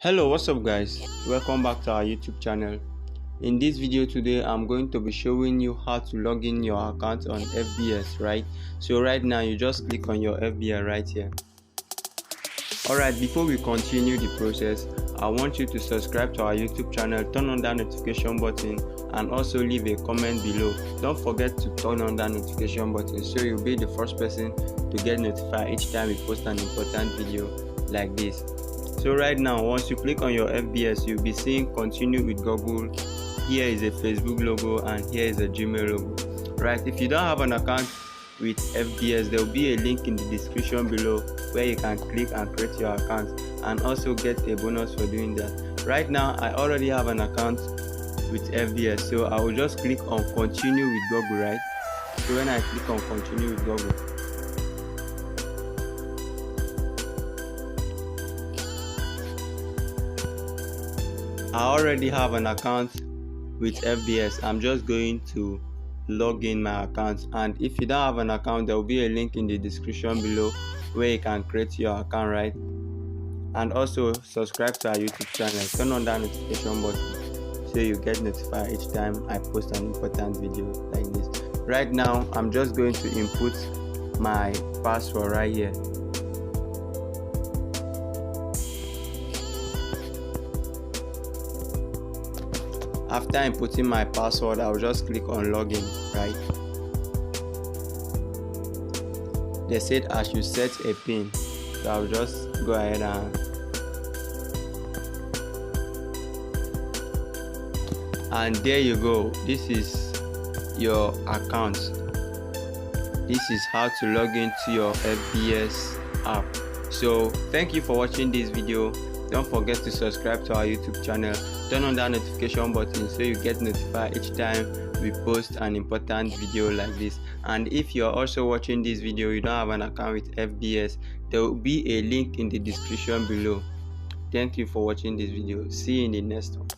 Hello, what's up guys? Welcome back to our YouTube channel. In this video today, I'm going to be showing you how to log in your account on FBS, right? So right now you just click on your FBS right here. Alright, before we continue the process, I want you to subscribe to our YouTube channel, turn on that notification button and also leave a comment below. Don't forget to turn on that notification button so you'll be the first person to get notified each time we post an important video like this. So right now, once you click on your FBS, you'll be seeing continue with Google. Here is a Facebook logo and here is a Gmail logo. Right, if you don't have an account with FBS, there will be a link in the description below where you can click and create your account and also get a bonus for doing that. Right now, I already have an account with FBS, so I will just click on continue with Google, right? So when I click on continue with Google, I already have an account with FBS. I'm just going to log in my account, and if you don't have an account, there will be a link in the description below where you can create your account, right? And also subscribe to our YouTube channel, turn on that notification button so you get notified each time I post an important video like this. Right now, I'm just going to input my password right here. After inputting my password, I'll just click on login, right? They said I should set a PIN, so I'll just go ahead and there you go. This is your account. This is how to log into your FBS app. So thank you for watching this video. Don't forget to subscribe to our YouTube channel, turn on that notification button so you get notified each time we post an important video like this. And if you are also watching this video, you don't have an account with FBS, there will be a link in the description below. Thank you for watching this video. See you in the next one.